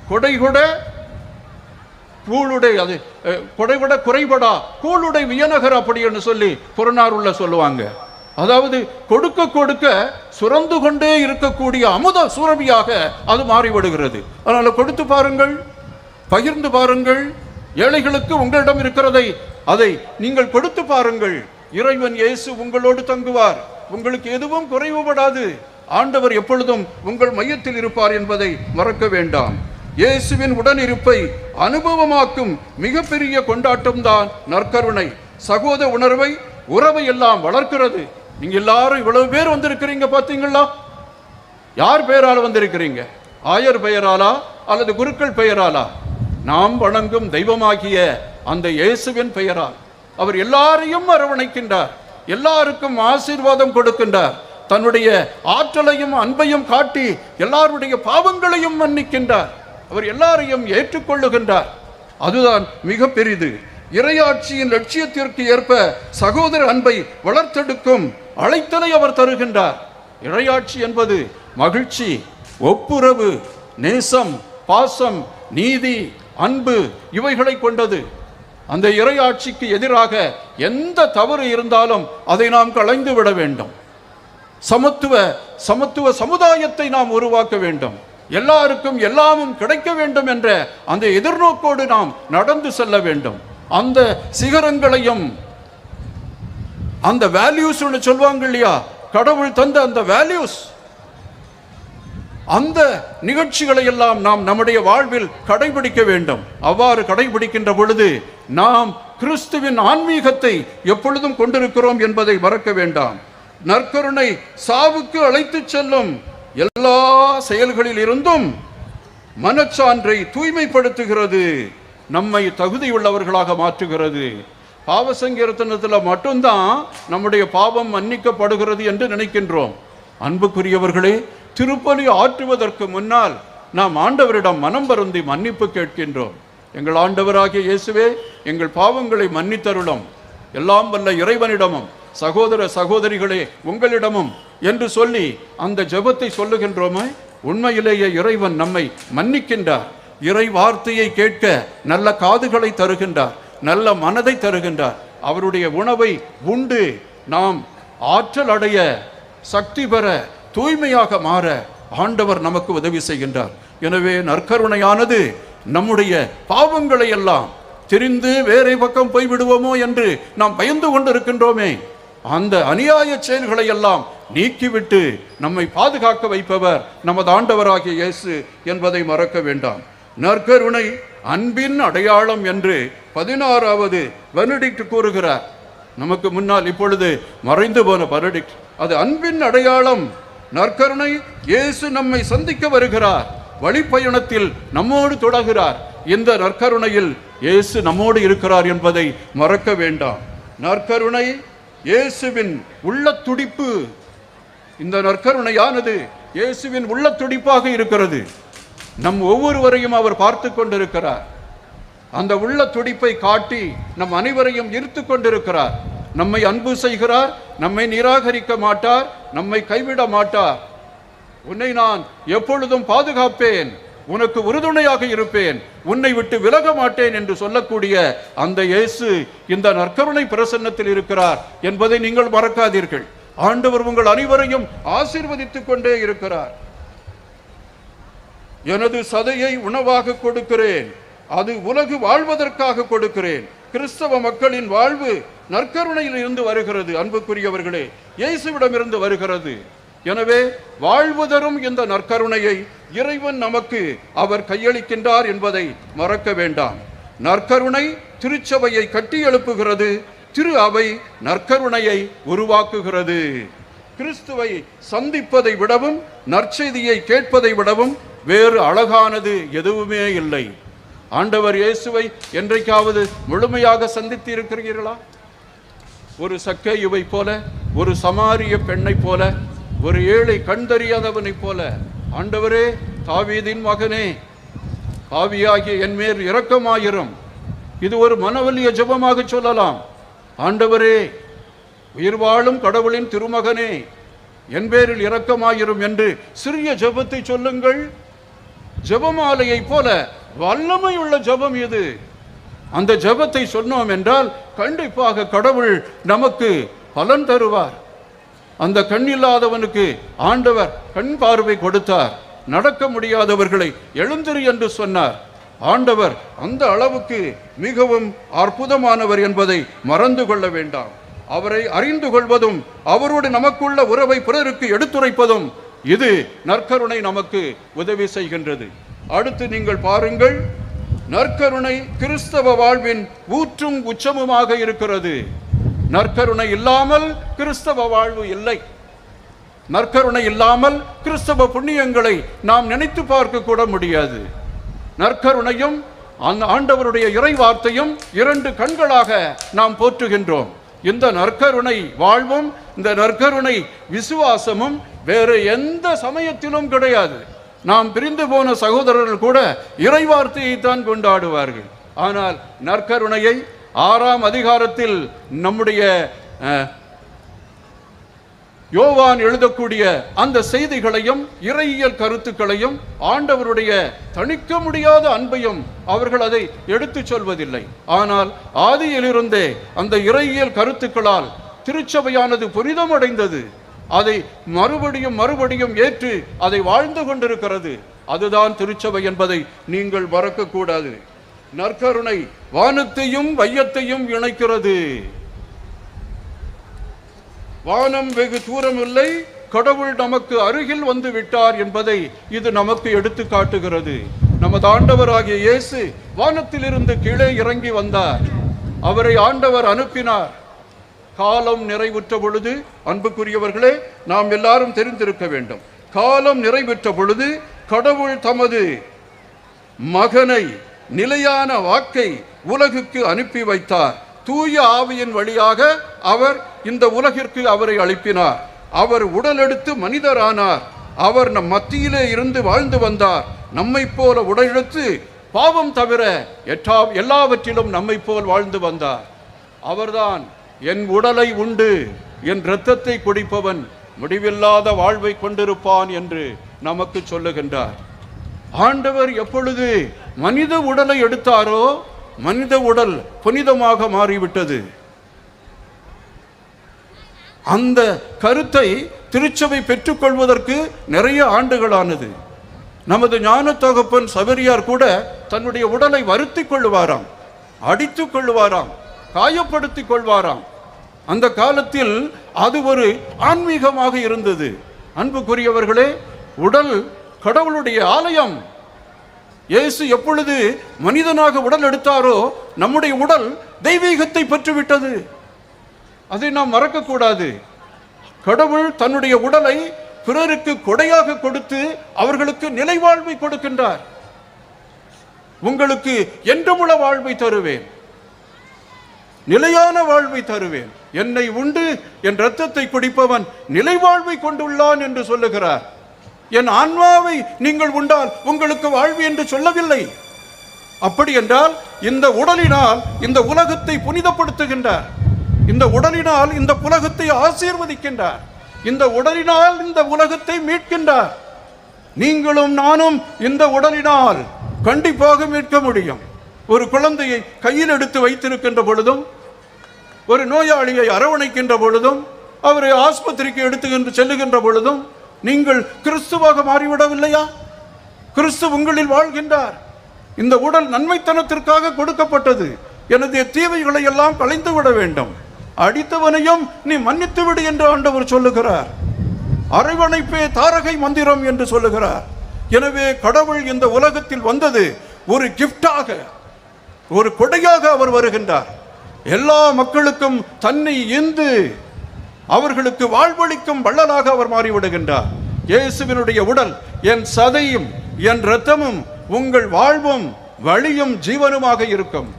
கொடைகொட கூளுடை, அது கொடைவிட குறைபடா கூளுடை வியநகர் அப்படி என்று சொல்லி புறநாறுள்ள சொல்லுவாங்க. அதாவது கொடுக்க கொடுக்க சுரந்து கொண்டே இருக்கக்கூடிய அமுத சூரபியாக அது மாறிவிடுகிறது. அதனால கொடுத்து பாருங்கள், பகிர்ந்து பாருங்கள். ஏழைகளுக்கு உங்களிடம் இருக்கிறதை அதை நீங்கள் கொடுத்து பாருங்கள். இறைவன் இயேசு உங்களோடு தங்குவார். உங்களுக்கு எதுவும் குறைவுபடாது. ஆண்டவர் எப்பொழுதும் உங்கள் மையத்தில் இருப்பார் என்பதை மறக்க வேண்டாம். இயேசுவின் உடனிருப்பை அனுபவமாக்கும் மிகப்பெரிய கொண்டாட்டம் தான் நற்கருணை. சகோதர உறவை எல்லாம் வளர்க்கிறது. நீங்க எல்லாரும் இவ்வளவு பேர் வந்திருக்கிறீங்க பார்த்தீங்களா? யார் பெயரால் வந்திருக்கிறீங்க? ஆயர் பெயராலா அல்லது குருக்கள் பெயராலா? நாம் வணங்கும் தெய்வமாகிய அந்த இயேசுவின் பெயரால். அவர் எல்லாரையும் அரவணைக்கின்றார், எல்லாருக்கும் ஆசீர்வாதம் கொடுக்கின்றார். தன்னுடைய ஆற்றலையும் அன்பையும் காட்டி எல்லாருடைய பாவங்களையும் மன்னிக்கின்றார். அவர் எல்லாரையும் ஏற்றுக்கொள்ளுகின்றார். அதுதான் மிக பெரிது. இறையாட்சியின் லட்சியத்திற்கு ஏற்ப சகோதர அன்பை வளர்த்தெடுக்கும் அழைத்தலை அவர் தருகின்றார். இறையாட்சி என்பது மகிழ்ச்சி, ஒப்புரவு, நேசம், பாசம், நீதி, அன்பு இவைகளை கொண்டது. அந்த இறையாட்சிக்கு எதிராக எந்த தவறு இருந்தாலும் அதை நாம் களைந்து விட வேண்டும். சமத்துவ சமுதாயத்தை நாம் உருவாக்க வேண்டும். எல்லாருக்கும் எல்லாமும் கிடைக்க வேண்டும் என்ற அந்த எதிர்நோக்கோடு நாம் நடந்து செல்ல வேண்டும். அந்த சிகரங்களையும் அந்த வேல்யூஸ் சொல்லுவாங்க இல்லையா, கடவுள் தந்த அந்த வேல்யூஸ், அந்த நிகழ்ச்சிகளை எல்லாம் நாம் நம்முடைய வாழ்வில் கடைபிடிக்க வேண்டும். அவ்வாறு கடைபிடிக்கின்ற பொழுது நாம் கிறிஸ்துவின் ஆன்மீகத்தை எப்பொழுதும் கொண்டிருக்கிறோம் என்பதை மறக்க வேண்டாம். நற்கருணை சாவுக்கு அழைத்து செல்லும் எல்லா செயல்களில் இருந்தும் மனச்சான்றை தூய்மைப்படுத்துகிறது. நம்மை தகுதியுள்ளவர்களாக மாற்றுகிறது. பாவ சங்கீர்த்தனத்தில் மட்டும்தான் நம்முடைய பாவம் மன்னிக்கப்படுகிறது என்று நினைக்கின்றோம். அன்புக்குரியவர்களே, திருப்பலி ஆற்றுவதற்கு முன்னால் நாம் ஆண்டவரிடம் மனம் வருந்தி மன்னிப்பு கேட்கின்றோம். எங்கள் ஆண்டவராகிய இயேசுவே, எங்கள் பாவங்களை மன்னித்தருளும், எல்லாம் வல்ல இறைவனிடமும் சகோதர சகோதரிகளே உங்களிடமும் என்று சொல்லி அந்த ஜெபத்தை சொல்லுகின்றோமே. உண்மையிலேயே இறைவன் நம்மை மன்னிக்கின்றார். இறை வார்த்தையை கேட்க நல்ல காதுகளை தருகின்றார், நல்ல மனதை தருகின்றார். அவருடைய உணவை உண்டு நாம் ஆற்றல் அடைய, சக்தி பெற, தூய்மையாக மாற ஆண்டவர் நமக்கு உதவி செய்கின்றார். எனவே நற்கருணையானது நம்முடைய பாவங்களை எல்லாம் தெரிந்து வேறே பக்கம் போய்விடுவோமோ என்று நாம் பயந்து கொண்டிருக்கின்றோமே, அந்த அநியாய செயல்களை எல்லாம் நீக்கிவிட்டு நம்மை பாதுகாக்க வைப்பவர் நமது ஆண்டவராகிய இயேசு என்பதை மறக்க வேண்டாம். நற்கருணை அன்பின் அடையாளம் என்று 16வது பெனடிக்ட் கூறுகிறார். நமக்கு முன்னால் இப்பொழுது மறைந்து போன பெனடிக்ட், அது அன்பின் அடையாளம். நற்கருணை, இயேசு நம்மை சந்திக்க வருகிறார், வழிப்பயணத்தில் நம்மோடு தொடர்கிறார். இந்த நற்கருணையில் இயேசு நம்மோடு இருக்கிறார் என்பதை மறக்க வேண்டாம். நற்கருணை இயேசுவின் உள்ள துடிப்பு. இந்த நற்கருணையானது இயேசுவின் உள்ள துடிப்பாக இருக்கிறது. நம் ஒவ்வொருவரையும் அவர் பார்த்து கொண்டிருக்கிறார். அந்த உள்ள துடிப்பை காட்டி நம் அனைவரையும் ஈர்த்து கொண்டிருக்கிறார். நம்மை அன்பு செய்கிறார், நம்மை நிராகரிக்க மாட்டார், நம்மை கைவிட மாட்டார். உன்னை நான் எப்பொழுதும் பாதுகாப்பேன், உனக்கு உறுதுணையாக இருப்பேன், உன்னை விட்டு விலக மாட்டேன் என்று சொல்லக்கூடிய அந்த இயேசு இந்த நற்கருணை பிரசன்னத்தில் இருக்கிறார் என்பதை நீங்கள் மறக்காதீர்கள். ஆண்டவர் உங்கள் அனைவரையும் ஆசீர்வதித்துக் கொண்டே இருக்கிறார். எனது சதையை உணவாக கொடுக்கிறேன், அது உலகு வாழ்வதற்காக கொடுக்கிறேன். கிறிஸ்தவ மக்களின் வாழ்வு நற்கருணையில் இருந்து வருகிறது. அன்புக்குரியவர்களே, இயேசுவிடமிருந்து வருகிறது. எனவே வாழ்வதரும் இந்த நற்கருணையை இறைவன் நமக்கு அவர் கையளிக்கின்றார் என்பதை மறக்க வேண்டாம். நற்கருணை திருச்சபையை கட்டி எழுப்புகிறது, திரு அவை நற்கருணையை உருவாக்குகிறது. கிறிஸ்துவை சந்திப்பதை விடவும் நற்செய்தியை கேட்பதை விடவும் வேறு அழகானது எதுவுமே இல்லை. ஆண்டவர் இயேசுவை என்றைக்காவது முழுமையாக சந்தித்து இருக்கிறீர்களா? ஒரு சக்கேயுவை போல, ஒரு சமாரிய பெண்ணை போல, ஒரு ஏழை கண்டறியாதவனை போல, ஆண்டவரே, தாவீதின் மகனே, பாவியாகிய என்மேல் இரக்கமாயிரும். இது ஒரு மனவலிய ஜெபமாக சொல்லலாம். ஆண்டவரே, உயிர் வாழும் கடவுளின் திருமகனே, என் பேரில் இரக்கமாயிரும் என்று சிறிய ஜெபத்தை சொல்லுங்கள். ஜெபமாலையை போல வல்லமை உள்ள ஜெபம் இது. அந்த ஜெபத்தை சொன்னோம் என்றால் கண்டிப்பாக கடவுள் நமக்கு பலன் தருவார். அந்த கண் இல்லாதவனுக்கு ஆண்டவர் கண் பார்வை கொடுத்தார். நடக்க முடியாதவர்களை எழுந்திரு என்று சொன்னார். ஆண்டவர் அந்த அளவுக்கு மிகவும் அற்புதமானவர் என்பதை மறந்து கொள்ள வேண்டாம். அவரை அறிந்து கொள்வதும் அவரோடு நமக்குள்ள உறவை பிறருக்கு எடுத்துரைப்பதும் இது நற்கருணை நமக்கு உதவி செய்கின்றது. அடுத்து நீங்கள் பாருங்கள், நற்கருணை கிறிஸ்தவ வாழ்வின் ஊற்றும் உச்சமுமாக இருக்கிறது. நற்கருணை இல்லாமல் கிறிஸ்தவ வாழ்வு இல்லை. நற்கருணை இல்லாமல் கிறிஸ்தவ புண்ணியங்களை நாம் நினைத்து பார்க்க கூட முடியாது. நற்கருணையும் அந்த ஆண்டவருடைய இறை வார்த்தையும் இரண்டு கண்களாக நாம் போற்றுகின்றோம். இந்த நற்கருணை வாழ்வும் இந்த நற்கருணை விசுவாசமும் வேறு எந்த சமயத்திலும் கிடையாது. நாம் பிரிந்து போன சகோதரர்கள் கூட இறை வார்த்தையை தான் கொண்டாடுவார்கள். ஆனால் நற்கருணையை 6ஆம் அதிகாரத்தில் நம்முடைய யோவான் எழுதக்கூடிய அந்த செய்திகளையும் இறையியல் கருத்துக்களையும் ஆண்டவருடைய தணிக்க முடியாத அன்பையும் அவர்கள் அதை எடுத்துச் சொல்வதில்லை. ஆனால் ஆதியிலிருந்தே அந்த இறையியல் கருத்துக்களால் திருச்சபையானது புனிதமடைந்தது. அதை மறுபடியும் ஏற்று அதை வாழ்ந்து கொண்டிருக்கிறது. அதுதான் திருச்சபை என்பதை நீங்கள் மறக்கக்கூடாது. நற்கருணை வானத்தையும் வையத்தையும் இணைக்கிறது. வானம் வெகு தூரம் இல்லை, கடவுள் நமக்கு அருகில் வந்து விட்டார் என்பதை இது நமக்கு எடுத்து காட்டுகிறது. நமது ஆண்டவராகிய இயேசு வானத்திலிருந்து கீழே இறங்கி வந்தார். அவரை ஆண்டவர் அனுப்பினார். காலம் நிறைவுற்ற பொழுது, அன்புக்குரியவர்களே, நாம் எல்லாரும் தெரிந்திருக்க வேண்டும், காலம் நிறைவுற்ற பொழுது கடவுள் தமது மகனை நிலையான வாக்கை உலகுக்கு அனுப்பி வைத்தார். தூய ஆவியின் வழியாக அவர் இந்த உலகிற்கு அவரை அனுப்பினார். அவர் உடலெடுத்து மனிதரானார். அவர் நம் மத்தியிலே இருந்து வாழ்ந்து வந்தார். நம்மை போல உடலெடுத்து பாவம் தவிர எல்லாவற்றிலும் நம்மை போல் வாழ்ந்து வந்தார். அவர்தான் என் உடலை உண்டு என் இரத்தத்தை குடிப்பவன் முடிவில்லாத வாழ்வை கொண்டிருப்பான் என்று நமக்கு சொல்லுகின்றார். ஆண்டவர் எப்பொழுது மனித உடலை எடுத்தாரோ மனித உடல் புனிதமாக மாறிவிட்டது. அந்த கருத்தை திருச்சபை பெற்றுக்கொள்வதற்கு நிறைய ஆண்டுகளானது. நமது ஞான தகப்பன் சபரியார் கூட தன்னுடைய உடலை வருத்திக் கொள்வாராம், அடித்துக் கொள்வாராம், காயப்படுத்திக் கொள்வாராம். அந்த காலத்தில் அது ஒரு ஆன்மீகமாக இருந்தது. அன்புக்குரியவர்களே, உடல் கடவுளுடைய ஆலயம். இயேசு எப்பொழுது மனிதனாக உடல் எடுத்தாரோ நம்முடைய உடல் தெய்வீகத்தை பெற்றுவிட்டது. அதை நாம் மறக்கக்கூடாது. கடவுள் தன்னுடைய உடலை பிறருக்கு கொடையாக கொடுத்து அவர்களுக்கு நிலைவாழ்வை கொடுக்கின்றார். உங்களுக்கு என்றுமுள்ள வாழ்வை தருவேன், நிலையான வாழ்வை தருவேன். என்னை உண்டு என் இரத்தத்தை குடிப்பவன் நிலைவாழ்வை கொண்டுள்ளான் என்று சொல்லுகிறார். என் ஆன்மாவை நீங்கள் உண்டால் உங்களுக்கு வாழ்வு என்று சொல்லவில்லை. அப்படி என்றால் இந்த உடலினால் இந்த உலகத்தை புனிதப்படுத்துகின்றார். இந்த உடலினால் இந்த உலகத்தை ஆசீர்வதிக்கின்றார். இந்த உடலினால் இந்த உலகத்தை மீட்கின்றார். நீங்களும் நானும் இந்த உடலினால் கண்டிப்பாக மீட்க முடியும். ஒரு குழந்தையை கையில் எடுத்து வைத்திருக்கின்ற பொழுதும், ஒரு நோயாளியை அரவணைக்கின்ற பொழுதும், அவரை ஆஸ்பத்திரிக்கு எடுத்து செல்லுகின்ற பொழுதும் நீங்கள் கிறிஸ்துவாக மாறிவிடவில்லையா? கிறிஸ்து உங்களில் வாழ்கின்றார். இந்த உடல் நன்மைத்தனத்திற்காக கொடுக்கப்பட்டது. எனது தீவைகளை எல்லாம் களைந்து விட வேண்டும். அடித்தவனையும் நீ மன்னித்து விடு என்று ஆண்டவர் சொல்லுகிறார். அரவணைப்பே தாரகை மந்திரம் என்று சொல்லுகிறார். எனவே கடவுள் இந்த உலகத்தில் வந்தது ஒரு கிஃப்டாக, ஒரு கொடையாக அவர் வருகின்றார். எல்லா மக்களுக்கும் தன்னை ஈந்து அவர்களுக்கு வாழ்வளிக்கும் வள்ளலாக அவர் மாறிவிடுகின்றார். இயேசுவினுடைய உடல் என் சதையும் என் இரத்தமும் உங்கள் வாழ்வும் வழியும் ஜீவனுமாக இருக்கும்.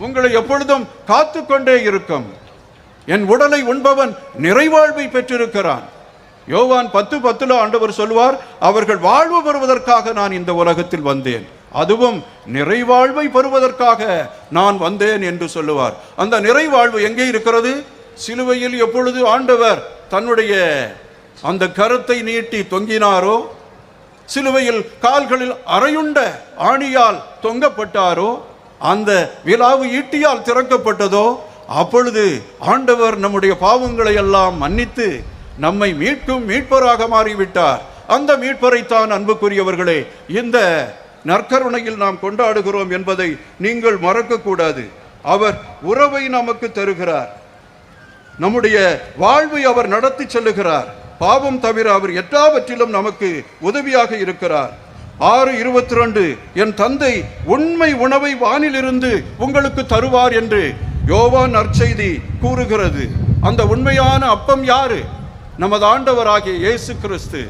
உங்களை எப்பொழுதும் காத்து கொண்டே இருக்கும். என் உடலை உண்பவன் நிறைவாழ்வை பெற்றிருக்கிறான். யோவான் 10:10 ஆண்டவர் சொல்வார், அவர்கள் வாழ்வு பெறுவதற்காக நான் இந்த உலகத்தில் வந்தேன், அதுவும் நிறைவாழ்வை பெறுவதற்காக நான் வந்தேன் என்று சொல்லுவார். அந்த நிறைவாழ்வு எங்கே இருக்கிறது? சிலுவையில் எப்பொழுது ஆண்டவர் தன்னுடைய அந்த கரத்தை நீட்டி தொங்கினாரோ, சிலுவையில் கால்களில் அரையுண்ட ஆணியால் தொங்கப்பட்டாரோ, அந்த விலாவு ஈட்டியால் திறக்கப்பட்டதோ, அப்பொழுது ஆண்டவர் நம்முடைய பாவங்களை எல்லாம் மன்னித்து நம்மை மீட்கும் மீட்பராக மாறிவிட்டார். அந்த மீட்பரைத்தான் அன்புக்குரியவர்களே இந்த நற்கருணையில் நாம் கொண்டாடுகிறோம் என்பதை நீங்கள் மறக்கக்கூடாது. அவர் உறவை நமக்கு தருகிறார். நம்முடைய வாழ்வை அவர் நடத்தி செல்லுகிறார். பாவம் தவிர அவர் எல்லாவற்றிலும் நமக்கு உதவியாக இருக்கிறார். 6:22 என் தந்தை உண்மை உணவை வானிலிருந்து உங்களுக்கு தருவார் என்று யோவான் நற்செய்தி கூறுகிறது. அந்த உண்மையான அப்பம் யாரு? நமது ஆண்டவராகிய இயேசு கிறிஸ்து.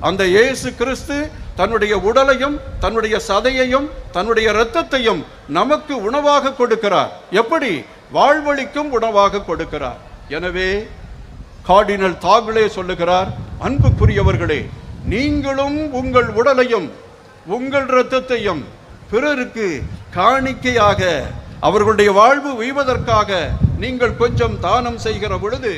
அந்த இயேசு கிறிஸ்து தன்னுடைய உடலையும் தன்னுடைய சதையையும் தன்னுடைய இரத்தத்தையும் நமக்கு உணவாக கொடுக்கிறார். எப்படி? வாழ்வளிக்கும் உணவாக கொடுக்கிறார். எனவே கார்டினல் தாகுலே சொல்லுகிறார், அன்புக்குரியவர்களே, நீங்களும் உங்கள் உடலையும் உங்கள் இரத்தத்தையும் பிறருக்கு காணிக்கையாக அவர்களுடைய வாழ்வு உய்வதற்காக நீங்கள் கொஞ்சம் தானம் செய்கிற பொழுது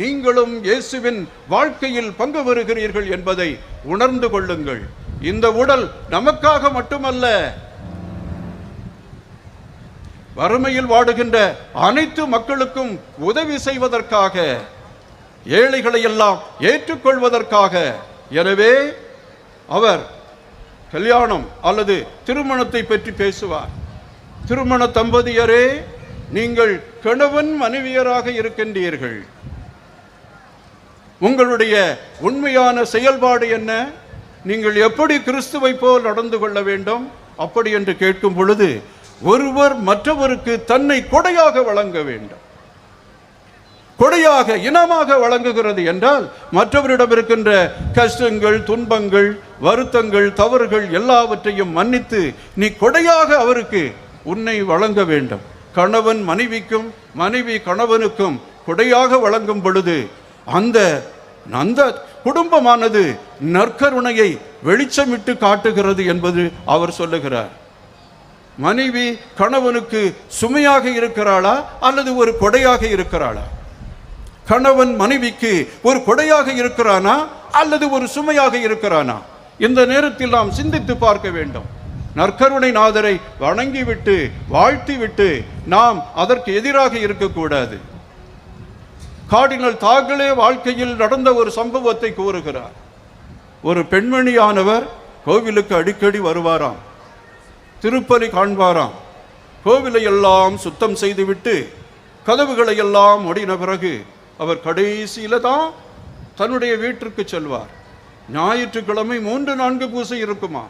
நீங்களும் இயேசுவின் வாழ்க்கையில் பங்கு பெறுகிறீர்கள் என்பதை உணர்ந்து கொள்ளுங்கள். இந்த உடல் நமக்காக மட்டுமல்ல, வறுமையில் வாடுகின்ற அனைத்து மக்களுக்கும் உதவி செய்வதற்காக, ஏழைகளை எல்லாம் ஏற்றுக்கொள்வதற்காக. எனவே அவர் கல்யாணம் அல்லது திருமணத்தை பற்றி பேசுவார். திருமண தம்பதியரே, நீங்கள் கணவன் மனைவியராக இருக்கின்றீர்கள். உங்களுடைய உண்மையான செயல்பாடு என்ன? நீங்கள் எப்படி கிறிஸ்துவை போல் நடந்து கொள்ள வேண்டும்? அப்படி என்று கேட்கும் பொழுது ஒருவர் மற்றவருக்கு தன்னை கொடையாக வழங்க வேண்டும். கொடையாக இனமாக வழங்குகிறது என்றால் மற்றவரிடம் இருக்கின்ற கஷ்டங்கள், துன்பங்கள், வருத்தங்கள், தவறுகள் எல்லாவற்றையும் மன்னித்து நீ கொடையாக அவருக்கு உன்னை வழங்க வேண்டும். கணவன் மனைவிக்கும், மனைவி கணவனுக்கும் கொடையாக வழங்கும் பொழுது அந்த அந்த குடும்பமானது நற்கருணையை வெளிச்சமிட்டு காட்டுகிறது என்பது அவர் சொல்லுகிறார். மனைவி கணவனுக்கு சுமையாக இருக்கிறாளா அல்லது ஒரு கொடையாக இருக்கிறாளா? கணவன் மனைவிக்கு ஒரு கொடையாக இருக்கிறானா அல்லது ஒரு சுமையாக இருக்கிறானா? இந்த நேரத்தில் நாம் சிந்தித்து பார்க்க வேண்டும். நற்கருணை நாதரை வணங்கிவிட்டு வாழ்த்திவிட்டு நாம் அதற்கு எதிராக இருக்கக்கூடாது. கார்டினல் தாங்களே வாழ்க்கையில் நடந்த ஒரு சம்பவத்தை கூறுகிறார். ஒரு பெண்மணியானவர் கோவிலுக்கு அடிக்கடி வருவாராம், திருப்பலி காண்பாராம். கோவிலை எல்லாம் சுத்தம் செய்துவிட்டு கதவுகளை எல்லாம் மூடின பிறகு அவர் கடைசியில தான் தன்னுடைய வீட்டிற்கு செல்வார். ஞாயிற்றுக்கிழமை 3-4 பூசை இருக்குமா.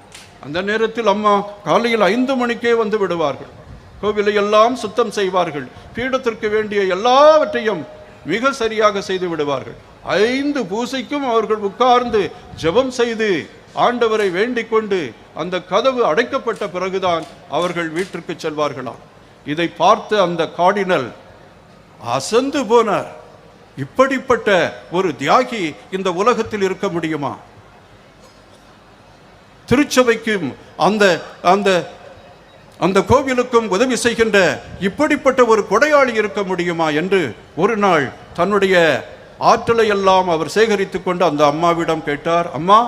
அந்த நேரத்தில் அம்மா காலையில் 5 மணிக்கே வந்து விடுவார்கள். கோவிலை எல்லாம் சுத்தம் செய்வார்கள். பீடத்திற்கு வேண்டிய எல்லாவற்றையும் மிக சரியாக செய்து விடுவார்கள். 5 பூசைக்கும் அவர்கள் உட்கார்ந்து ஜெபம் செய்து ஆண்டவரை வேண்டிக் கொண்டு அந்த கதவு அடைக்கப்பட்ட பிறகுதான் அவர்கள் வீட்டிற்கு செல்வார்களாம். இதை பார்த்து அந்த கார்டினல் அசந்து போனார். இப்படிப்பட்ட ஒரு தியாகி இந்த உலகத்தில் இருக்க முடியுமா? திருச்சபைக்கும் அந்த அந்த அந்த கோவிலுக்கும் உதவி செய்கின்ற இப்படிப்பட்ட ஒரு கொடையாளி இருக்க முடியுமா என்று ஒரு நாள் தன்னுடைய ஆற்றலை எல்லாம் அவர் சேகரித்து கொண்டு அந்த அம்மாவிடம் கேட்டார். அம்மா,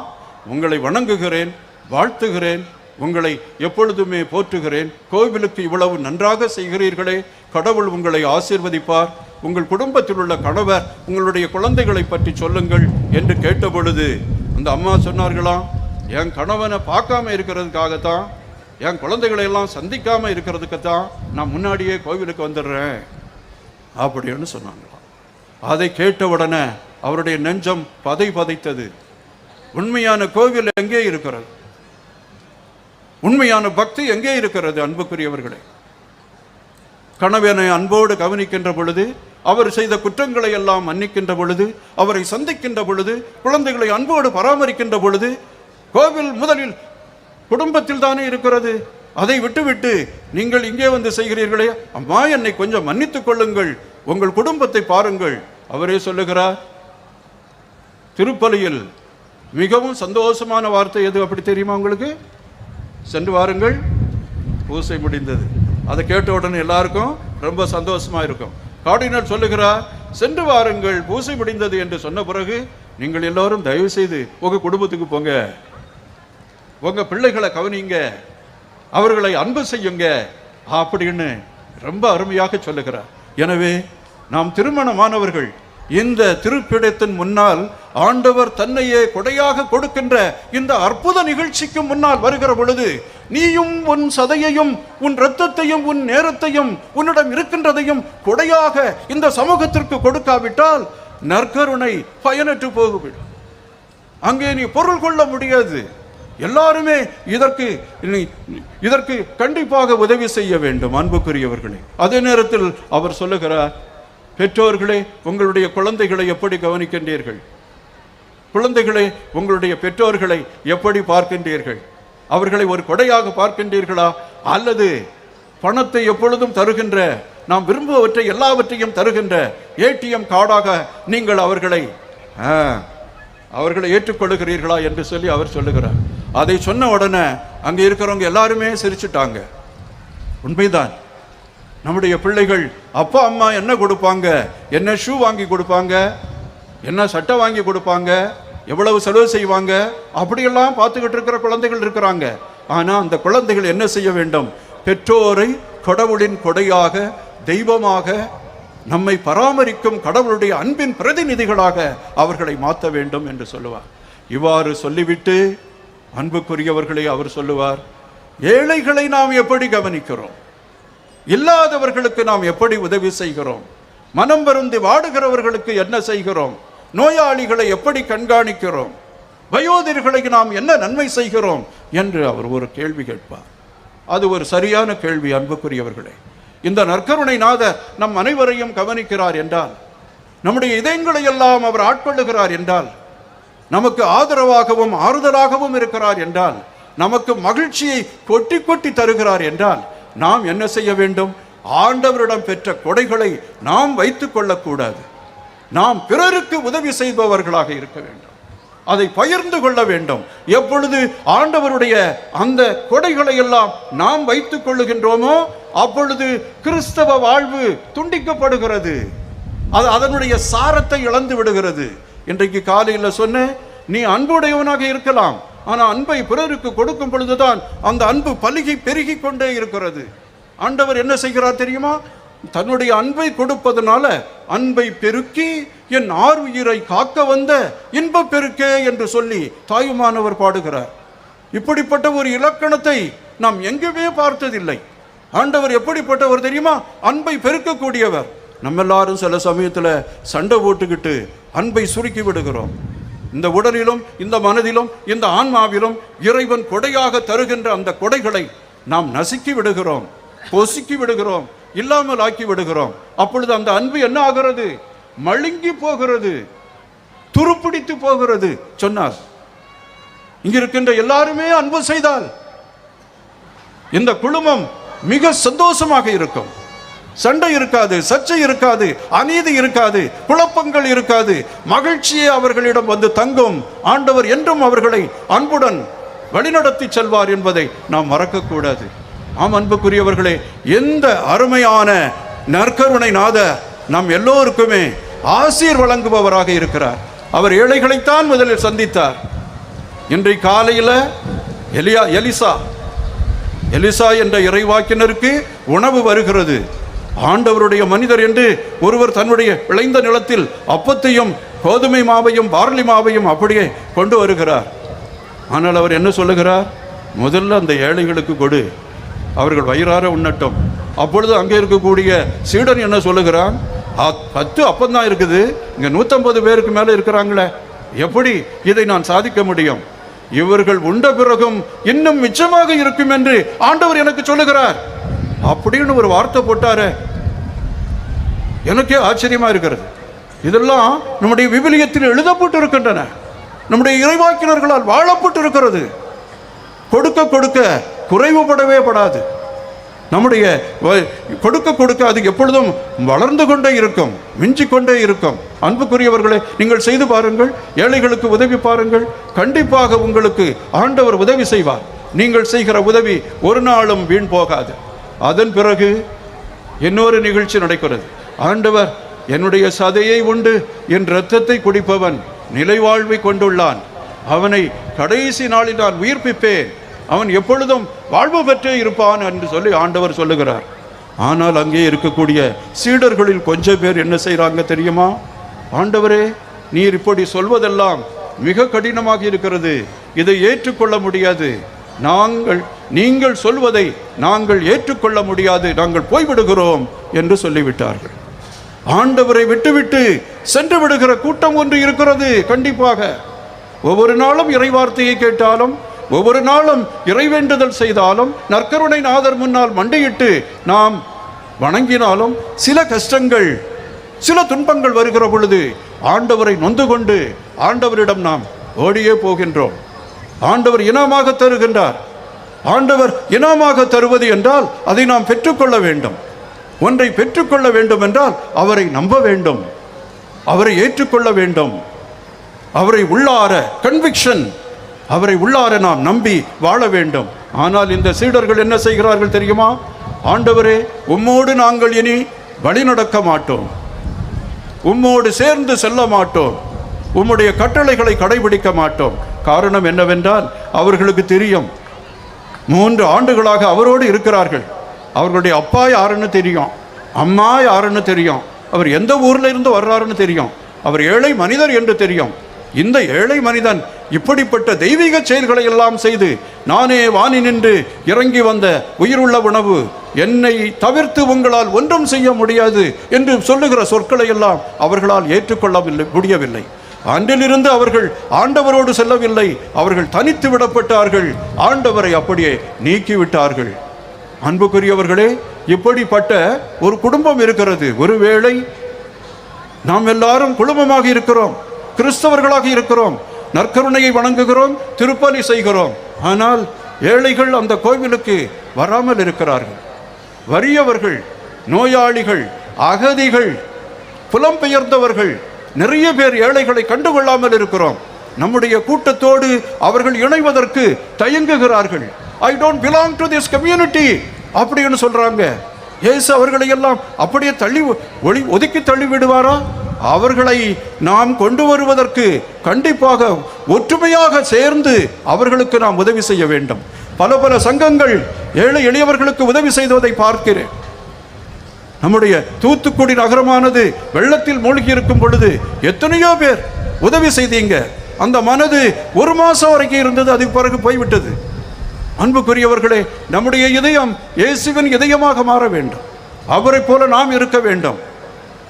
உங்களை வணங்குகிறேன், வாழ்த்துகிறேன், உங்களை எப்பொழுதுமே போற்றுகிறேன். கோவிலுக்கு இவ்வளவு நன்றாக செய்கிறீர்களே, கடவுள் உங்களை ஆசீர்வதிப்பார். உங்கள் குடும்பத்தில் உள்ள கணவர், உங்களுடைய குழந்தைகளை பற்றி சொல்லுங்கள் என்று கேட்டபொழுது அந்த அம்மா சொன்னார்களாம், என் கணவனை பார்க்காம இருக்கிறதுக்காகத்தான், என் குழந்தைகளை எல்லாம் சந்திக்காம இருக்கிறதுக்குத்தான் நான் முன்னாடியே கோவிலுக்கு வந்துடுறேன் அப்படின்னு சொன்னாங்களாம். அதை கேட்டவுடனே அவருடைய நெஞ்சம் பதைத்தது. உண்மையான கோவில் எங்கே இருக்கிறது? உண்மையான பக்தி எங்கே இருக்கிறது? அன்புக்குரியவர்களே, கணவனை அன்போடு கவனிக்கின்ற பொழுது, அவர் செய்த குற்றங்களை எல்லாம் மன்னிக்கின்ற பொழுது, அவரை சந்திக்கின்ற பொழுது, குழந்தைகளை அன்போடு பராமரிக்கின்ற பொழுது, கோவில் முதலில் குடும்பத்தில் தானே இருக்கிறது. அதை விட்டுவிட்டு நீங்கள் இங்கே வந்து செய்கிறீர்களே, அம்மா என்னை கொஞ்சம் மன்னித்துக் கொள்ளுங்கள், உங்கள் குடும்பத்தை பாருங்கள். அவரே சொல்லுகிறார், திருப்பலியில் மிகவும் சந்தோஷமான வார்த்தை எது அப்படி தெரியுமா உங்களுக்கு? சென்று வாருங்கள், பூசை முடிந்தது. அதை கேட்ட உடனே எல்லாருக்கும் ரொம்ப சந்தோஷமா இருக்கும். கார்டினல் சொல்லுகிறார், சென்று வாருங்கள், பூசை முடிந்தது என்று சொன்ன பிறகு நீங்கள் எல்லோரும் தயவு செய்து உங்க குடும்பத்துக்கு போங்க, உங்க பிள்ளைகளை கவனிங்க, அவர்களை அன்பு செய்யுங்க அப்படின்னு ரொம்ப அருமையாக சொல்லுகிறார். எனவே நாம் திருமணமானவர்கள் இந்த திருப்பிடத்தின் முன்னால் ஆண்டவர் தன்னையே கொடையாக கொடுக்கின்ற இந்த அற்புத நிகழ்ச்சிக்கு முன்னால் வருகிற பொழுது, நீயும் உன் சதையையும் உன் இரத்தத்தையும் உன் நேரத்தையும் உன்னிடம் இருக்கின்றதையும் கொடையாக இந்த சமூகத்திற்கு கொடுக்காவிட்டால் நற்கருணை பயனற்று போகுவிடும். அங்கே நீ பொருள் கொள்ள முடியாது. எல்லாருமே இதற்கு கண்டிப்பாக உதவி செய்ய வேண்டும். அன்புக்குரியவர்களே, அதே நேரத்தில் அவர் சொல்லுகிறார், பெற்றோர்களே உங்களுடைய குழந்தைகளை எப்படி கவனிக்கின்றீர்கள்? குழந்தைகளே உங்களுடைய பெற்றோர்களை எப்படி பார்க்கின்றீர்கள்? அவர்களை ஒரு கொடையாக பார்க்கின்றீர்களா அல்லது பணத்தை எப்பொழுதும் தருகின்ற, நாம் விரும்புவற்றை எல்லாவற்றையும் தருகின்ற ஏடிஎம் கார்டாக நீங்கள் அவர்களை ஏற்றுக்கொள்ளுகிறீர்களா என்று சொல்லி அவர் சொல்லுகிறார். அதை சொன்ன உடனே அங்கே இருக்கிறவங்க எல்லாருமே சிரிச்சுட்டாங்க. உண்மைதான், நம்முடைய பிள்ளைகள் அப்பா அம்மா என்ன கொடுப்பாங்க, என்ன ஷூ வாங்கி கொடுப்பாங்க, என்ன சட்டை வாங்கி கொடுப்பாங்க, எவ்வளவு செலவு செய்வாங்க, அப்படியெல்லாம் பார்த்துக்கிட்டு இருக்கிற குழந்தைகள் இருக்கிறாங்க. ஆனால் அந்த குழந்தைகள் என்ன செய்ய வேண்டும்? பெற்றோரை கடவுளின் கொடையாக, தெய்வமாக, நம்மை பராமரிக்கும் கடவுளுடைய அன்பின் பிரதிநிதிகளாக அவர்களை மாற்ற வேண்டும் என்று சொல்லுவார். இவ்வாறு சொல்லிவிட்டு அன்புக்குரியவர்களை அவர் சொல்லுவார், ஏழைகளை நாம் எப்படி கவனிக்கிறோம்? இல்லாதவர்களுக்கு நாம் எப்படி உதவி செய்கிறோம்? மனம் வருந்தி வாடுகிறவர்களுக்கு என்ன செய்கிறோம்? நோயாளிகளை எப்படி கண்காணிக்கிறோம்? வயோதிகர்களுக்கு நாம் என்ன நன்மை செய்கிறோம் என்று அவர் ஒரு கேள்வி கேட்பார். அது ஒரு சரியான கேள்வி. அன்புக்குரியவர்களே, இந்த நற்கருணை நாதர் நம் அனைவரையும் கவனிக்கிறார் என்றால் நம்முடைய இதயங்களை எல்லாம் அவர் ஆட்கொள்ளுகிறார் என்றால், நமக்கு ஆதரவாகவும் ஆறுதலாகவும் இருக்கிறார் என்றால், நமக்கு மகிழ்ச்சியை கொட்டி கொட்டி தருகிறார் என்றால், நாம் என்ன செய்ய வேண்டும்? ஆண்டவரிடம் பெற்ற கொடைகளை நாம் வைத்துக் கொள்ளக்கூடாது. நாம் பிறருக்கு உதவி செய்பவர்களாக இருக்க வேண்டும். அதை பகிர்ந்து கொள்ள வேண்டும். எப்பொழுது ஆண்டவருடைய அந்த கொடைகளை எல்லாம் நாம் வைத்துக் கொள்ளுகின்றோமோ அப்பொழுது கிறிஸ்தவ வாழ்வு துண்டிக்கப்படுகிறது. அது அதனுடைய சாரத்தை இழந்து விடுகிறது. இன்றைக்கு காலையில் சொன்ன, நீ அன்புடையவனாக இருக்கலாம், ஆனால் அன்பை பிறருக்கு கொடுக்கும் பொழுதுதான் அந்த அன்பு பலுகி பெருகி கொண்டே இருக்கிறது. ஆண்டவர் என்ன செய்கிறார் தெரியுமா? தன்னுடைய அன்பை கொடுப்பதனால அன்பை பெருக்கி என் ஆருயிரை காக்க வந்த இன்ப பெருக்கே என்று சொல்லி தாயுமானவர் பாடுகிறார். இப்படிப்பட்ட ஒரு இலக்கணத்தை நாம் எங்குமே பார்த்ததில்லை. ஆண்டவர் எப்படிப்பட்டவர் தெரியுமா? அன்பை பெருக்கக்கூடியவர். நம்ம எல்லாரும் சில சமயத்தில் சண்டை போட்டுக்கிட்டு அன்பை சுருக்கி விடுகிறோம். இந்த உடலிலும் இந்த மனதிலும் இந்த ஆன்மாவிலும் இறைவன் கொடையாக தருகின்ற அந்த கொடைகளை நாம் நசுக்கி விடுகிறோம், பொசுக்கி விடுகிறோம், இல்லாமல் ஆக்கி விடுகிறோம். அப்பொழுது அந்த அன்பு என்ன ஆகிறது? மழுங்கி போகிறது, துருப்பிடித்து போகிறது. சொன்னார், இங்க இருக்கின்ற எல்லாருமே அன்பு செய்தால் இந்த குழுமம் மிக சந்தோஷமாக இருக்கும். சண்டை இருக்காது, சர்ச்சை இருக்காது, அநீதி இருக்காது, குழப்பங்கள் இருக்காது, மகிழ்ச்சியே அவர்களிடம் வந்து தங்கும். ஆண்டவர் என்றும் அவர்களை அன்புடன் வழிநடத்தி செல்வார் என்பதை நாம் மறக்கக்கூடாது. ஆம் அன்புக்குரியவர்களே, எந்த அருமையான நற்கருணை நாத நம் எல்லோருக்குமே ஆசீர் வழங்குபவராக இருக்கிறார். அவர் ஏழைகளைத்தான் முதலில் சந்தித்தார். இன்றைய காலையில் எலிசா என்ற இறைவாக்கினருக்கு உணவு வருகிறது. ஆண்டவருடைய மனிதர் என்று ஒருவர் தன்னுடைய விளைந்த நிலத்தில் அப்பத்தையும் கோதுமை மாவையும் பார்லி மாவையும் அப்படியே கொண்டு வருகிறார். ஆனால் அவர் என்ன சொல்லுகிறார்? முதல்ல அந்த ஏழைகளுக்கு கொடு, அவர்கள் வயிறார உண்ணட்டும். அப்பொழுது அங்கே இருக்கக்கூடிய சீடன் என்ன சொல்லுகிறான்? 10 அப்பந்தான் இருக்குது, இங்கே 150 பேருக்கு மேலே இருக்கிறாங்களே, எப்படி இதை நான் சாதிக்க முடியும்? இவர்கள் உண்ட பிறகும் இன்னும் மிச்சமாக இருக்கும் என்று ஆண்டவர் எனக்கு சொல்லுகிறார் அப்படின்னு ஒரு வார்த்தை போட்டாரு. எனக்கே ஆச்சரியமா இருக்கிறது. இதெல்லாம் நம்முடைய விவிலியத்தில் எழுதப்பட்டு இருக்கின்றன, நம்முடைய இறைவாக்கினர்களால் வாழப்பட்டு இருக்கிறது. கொடுக்க கொடுக்க குறைவுபடவே படாது. நம்முடைய கொடுக்க கொடுக்க அது எப்பொழுதும் வளர்ந்து கொண்டே இருக்கும், மிஞ்சி கொண்டே இருக்கும். அன்புக்குரியவர்களை, நீங்கள் செய்து பாருங்கள், ஏழைகளுக்கு உதவி பாருங்கள், கண்டிப்பாக உங்களுக்கு ஆண்டவர் உதவி செய்வார். நீங்கள் செய்கிற உதவி ஒரு நாளும் வீண் போகாது. அதன் பிறகு இன்னொரு நிகழ்ச்சி நடக்கிறது. ஆண்டவர் என்னுடைய சதையை உண்டு என் இரத்தத்தை குடிப்பவன் நிலை வாழ்வை கொண்டுள்ளான், அவனை கடைசி நாளில் நான் உயிர்ப்பிப்பேன், அவன் எப்பொழுதும் வாழ்வு பெற்றே இருப்பான் என்று சொல்லி ஆண்டவர் சொல்லுகிறார். ஆனால் அங்கே இருக்கக்கூடிய சீடர்களில் கொஞ்சம் பேர் என்ன செய்கிறாங்க தெரியுமா? ஆண்டவரே, நீர் இப்படி சொல்வதெல்லாம் மிக கடினமாக இருக்கிறது, இதை ஏற்றுக்கொள்ள முடியாது, நீங்கள் சொல்வதை நாங்கள் ஏற்றுக்கொள்ள முடியாது, நாங்கள் போய்விடுகிறோம் என்று சொல்லிவிட்டார்கள். ஆண்டவரை விட்டுவிட்டு சென்று விடுகிற கூட்டம் ஒன்று இருக்கிறது. கண்டிப்பாக ஒவ்வொரு நாளும் இறைவார்த்தையை கேட்டாலும், ஒவ்வொரு நாளும் இறைவேண்டுதல் செய்தாலும், நற்கருணை நாதர் முன்னால் மண்டியிட்டு நாம் வணங்கினாலும், சில கஷ்டங்கள் சில துன்பங்கள் வருகிற பொழுது ஆண்டவரை நொந்து கொண்டு ஆண்டவரிடம் நாம் ஓடியே போகின்றோம். ஆண்டவர் இனமாக தருகின்றார். ஆண்டவர் இனமாக தருவது என்றால் அதை நாம் பெற்றுக்கொள்ள வேண்டும். ஒன்றை பெற்றுக்கொள்ள வேண்டும் என்றால் அவரை நம்ப வேண்டும், அவரை ஏற்றுக்கொள்ள வேண்டும், அவரை உள்ளார கன்விக்ஷன், அவரை உள்ளார நாம் நம்பி வாழ வேண்டும். ஆனால் இந்த சீடர்கள் என்ன செய்கிறார்கள் தெரியுமா? ஆண்டவரே, உம்மோடு நாங்கள் இனி வழி நடக்க மாட்டோம், உம்மோடு சேர்ந்து செல்ல மாட்டோம், உம்முடைய கட்டளைகளை கடைபிடிக்க மாட்டோம். காரணம் என்னவென்றால் அவர்களுக்கு தெரியும், 3 ஆண்டுகளாக அவரோடு இருக்கிறார்கள். அவர்களுடைய அப்பா யாருன்னு தெரியும், அம்மா யாருன்னு தெரியும், அவர் எந்த ஊரில் இருந்து வர்றாருன்னு தெரியும், அவர் ஏழை மனிதர் என்று தெரியும். இந்த ஏழை மனிதன் இப்படிப்பட்ட தெய்வீக செயல்களை எல்லாம் செய்து, நானே வானி நின்று இறங்கி வந்த உயிருள்ள உணவு, என்னை தவிர்த்து உங்களால் ஒன்றும் செய்ய முடியாது என்று சொல்லுகிற சொற்களை எல்லாம் அவர்களால் ஏற்றுக்கொள்ள முடியவில்லை. அன்றிலிருந்து அவர்கள் ஆண்டவரோடு செல்லவில்லை, அவர்கள் தனித்து விடப்பட்டார்கள், ஆண்டவரை அப்படியே நீக்கிவிட்டார்கள். அன்புக்குரியவர்களே, இப்படிப்பட்ட ஒரு குடும்பம் இருக்கிறது. ஒருவேளை நாம் எல்லாரும் குழுமமாக இருக்கிறோம், கிறிஸ்தவர்களாக இருக்கிறோம், நற்கருணையை வணங்குகிறோம், திருப்பலி செய்கிறோம். ஆனால் ஏழைகள் அந்த கோவிலுக்கு வராமல் இருக்கிறார்கள். வறியவர்கள், நோயாளிகள், அகதிகள், புலம்பெயர்ந்தவர்கள், நிறைய பேர் ஏழைகளை கண்டுகொள்ளாமல் இருக்கிறோம். நம்முடைய கூட்டத்தோடு அவர்கள் இணைவதற்கு தயங்குகிறார்கள். I don't belong to this community அப்படின்னு சொல்றாங்க. இயேசு அவர்களை எல்லாம் அப்படியே ஒதுக்கி தள்ளி விடுவாரா? அவர்களை நாம் கொண்டு வருவதற்கு கண்டிப்பாக ஒற்றுமையாக சேர்ந்து அவர்களுக்கு நாம் உதவி செய்ய வேண்டும். பல பல சங்கங்கள் ஏழை எளியவர்களுக்கு உதவி செய்வதை பார்க்கிறேன். நம்முடைய தூத்துக்குடி நகரமானது வெள்ளத்தில் மூழ்கி இருக்கும் பொழுது எத்தனையோ பேர் உதவி செய்தீங்க. அந்த மனது 1 மாசம் வரைக்கும் இருந்தது, அதுக்கு பிறகு போய்விட்டது. அன்புக்குரியவர்களே, நம்முடைய இதயம் இயேசுவின் இதயமாக மாற வேண்டும். அவரை போல நாம் இருக்க வேண்டும்.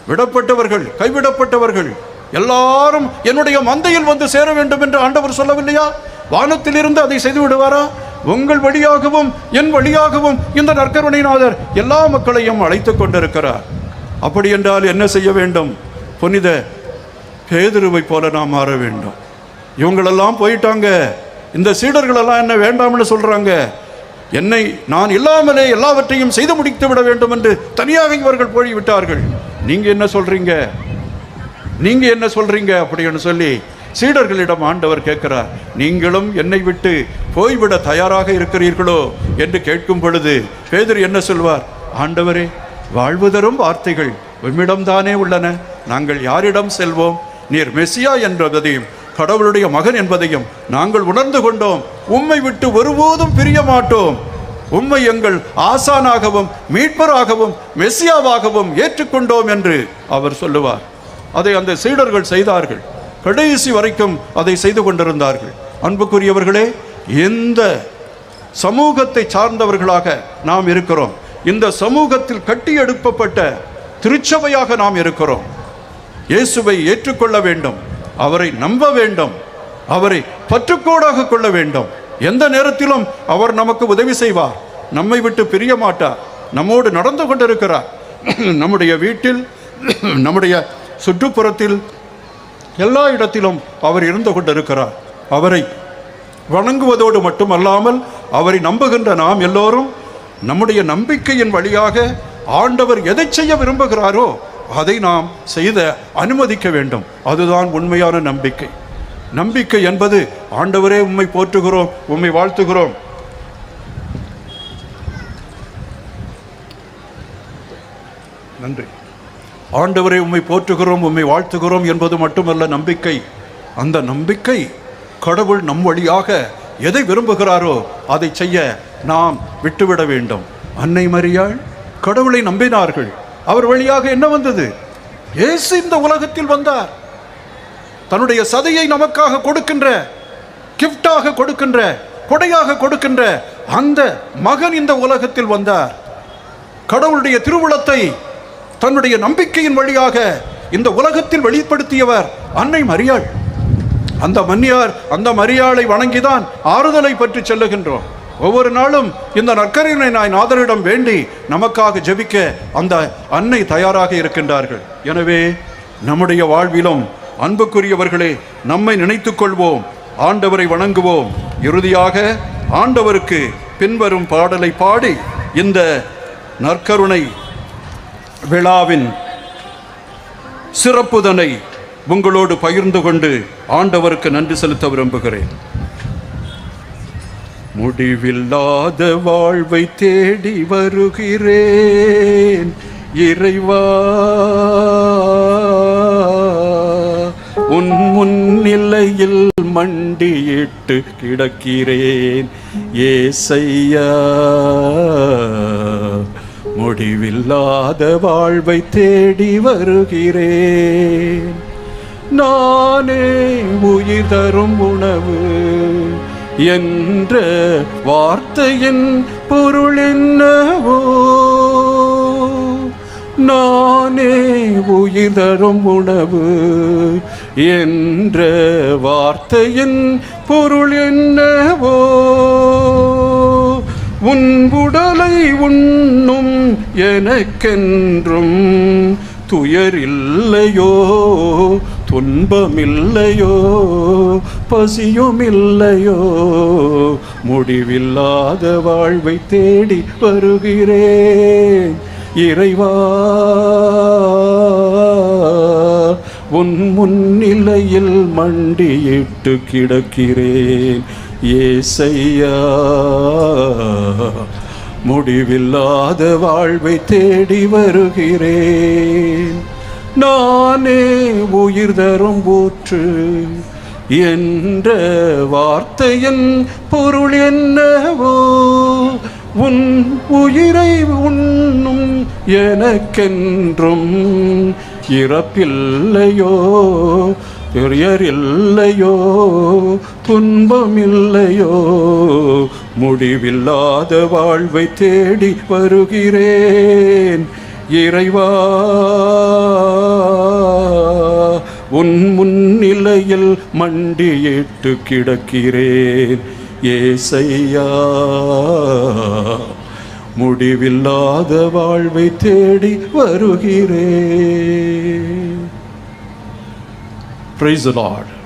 விடப்பட்டவர்கள், கைவிடப்பட்டவர்கள் எல்லாரும் என்னுடைய மந்தையில் வந்து சேர வேண்டும் என்று ஆண்டவர் சொல்லவில்லையா? வானத்திலிருந்து அதை செய்து விடுவாரா? உங்கள் வழியாகவும் என் வழியாகவும் இந்த நற்கருணைநாதர் எல்லா மக்களையும் அழைத்துக் கொண்டிருக்கிறார். அப்படி என்றால் என்ன செய்ய வேண்டும்? புனித பேதுருவை போல நாம் மாற வேண்டும். இவங்களெல்லாம் போயிட்டாங்க, இந்த சீடர்களெல்லாம் என்ன வேண்டாம்னு சொல்றாங்க. என்னை நான் இல்லாமலே எல்லாவற்றையும் செய்து முடித்து விட வேண்டும் என்று தனியாக இவர்கள் போய்விட்டார்கள். நீங்க என்ன சொல்றீங்க, நீங்க என்ன சொல்றீங்க அப்படின்னு சொல்லி சீடர்களிடம் ஆண்டவர் கேட்கிறார். நீங்களும் என்னை விட்டு போய்விட தயாராக இருக்கிறீர்களோ என்று கேட்கும் பொழுது பேதுரு என்ன சொல்வார்? ஆண்டவரே, வாழ்வு தரும் வார்த்தைகள் உம்மிடம்தானே உள்ளன, நாங்கள் யாரிடம் செல்வோம்? நீர் மெசியா என்பதையும் கடவுளுடைய மகன் என்பதையும் நாங்கள் உணர்ந்து கொண்டோம். உம்மை விட்டு ஒருபோதும் பிரிய மாட்டோம். உம்மை எங்கள் ஆசானாகவும் மீட்பராகவும் மெசியாவாகவும் ஏற்றுக்கொண்டோம் என்று அவர் சொல்லுவார். அதை அந்த சீடர்கள் செய்தார்கள். கடைசி வரைக்கும் அதை செய்து கொண்டிருந்தார்கள். அன்புக்குரியவர்களே, இந்த சமூகத்தை சார்ந்தவர்களாக நாம் இருக்கிறோம். இந்த சமூகத்தில் கட்டி எழுப்பப்பட்ட திருச்சபையாக நாம் இருக்கிறோம். இயேசுவை ஏற்றுக்கொள்ள வேண்டும், அவரை நம்ப வேண்டும், அவரை பற்றுக்கோடாக கொள்ள வேண்டும். எந்த நேரத்திலும் அவர் நமக்கு உதவி செய்வார், நம்மை விட்டு பிரிய மாட்டார், நம்மோடு நடந்து கொண்டிருக்கிறார். நம்முடைய வீட்டில், நம்முடைய சுற்றுப்புறத்தில், எல்லா இடத்திலும் அவர் இருந்து கொண்டிருக்கிறார். அவரை வணங்குவதோடு மட்டுமல்லாமல் அவரை நம்புகின்ற நாம் எல்லோரும் நம்முடைய நம்பிக்கையின் வழியாக ஆண்டவர் எதை செய்ய விரும்புகிறாரோ அதை நாம் செய்த அனுமதிக்க வேண்டும். அதுதான் உண்மையான நம்பிக்கை. நம்பிக்கை என்பது ஆண்டவரே உம்மை போற்றுகிறோம், உம்மை வாழ்த்துகிறோம், நன்றி, ஆண்டவரே உம்மை போற்றுகிறோம், உம்மை வாழ்த்துகிறோம் என்பது மட்டுமல்ல நம்பிக்கை. அந்த நம்பிக்கை கடவுள் நம் வழியாக எதை விரும்புகிறாரோ அதை செய்ய நாம் விட்டுவிட வேண்டும். அன்னை மரியாள் கடவுளை நம்பினார்கள். அவர் வழியாக என்ன வந்தது? இயேசு இந்த உலகத்தில் வந்தார். தன்னுடைய சதையை நமக்காக கொடுக்கின்ற, கிஃப்டாக கொடுக்கின்ற, கொடையாக கொடுக்கின்ற அந்த மகன் இந்த உலகத்தில் வந்தார். கடவுளுடைய திருவுளத்தை தன்னுடைய நம்பிக்கையின் வழியாக இந்த உலகத்தில் வெளிப்படுத்தியவர் அன்னை மரியாள். அந்த மரியாளை வணங்கிதான் ஆறுதலை பற்றி செல்லுகின்றோம். ஒவ்வொரு நாளும் இந்த நற்கருணை நாதரிடம் வேண்டி நமக்காக ஜெபிக்க அந்த அன்னை தயாராக இருக்கின்றார்கள். எனவே நம்முடைய வாழ்விலும் அன்புக்குரியவர்களே, நம்மை நினைத்துக் கொள்வோம், ஆண்டவரை வணங்குவோம். இறுதியாக ஆண்டவருக்கு பின்வரும் பாடலை பாடி இந்த நற்கருணை விழாவின் சிறப்புதனை உங்களோடு பகிர்ந்து கொண்டு ஆண்டவருக்கு நன்றி செலுத்த விரும்புகிறேன். முடிவில்லாத வாழ்வை தேடி வருகிறேன் இறைவா, உன் முன்னிலையில் மண்டியிட்டு கிடக்கிறேன் ஏசையா. முடிவில்லாத வாழ்வை தேடி வருகிறேன். நானே உயிர் தரும் உணவு என்ற வார்த்தையின் பொருள் என்னவோ? நானே உயிர் தரும் உணவு என்ற வார்த்தையின் பொருள் என்னவோ? உன் உடலை உண்ணும் எனக்கென்றும் துயர் இல்லையோ, துன்பமில்லையோ, பசியும் இல்லையோ, முடிவில்லாத வாழ்வை தேடி வருகிறேன். இறைவா, உன் முன்னிலையில் மண்டியிட்டு கிடக்கிறேன். ஏசையா, முடிவில்லாத வாழ்வை தேடி வருகிறேன். நானே உயிர் தரும் ஊற்று என்ற வார்த்தையின் பொருள் என்னவோ, உன் உயிரை உண்ணும் எனக்கென்றும் இறப்பில்லையோ, துயரில்லையோ, துன்பமில்லையோ, முடிவில்லாத வாழ்வை தேடி வருகிறேன். இறைவா, உன் முன்னிலையில் மண்டியிட்டு கிடக்கிறேன். ஏசையா, முடிவில்லாத வாழ்வை தேடி வருகிறேன். Praise the Lord.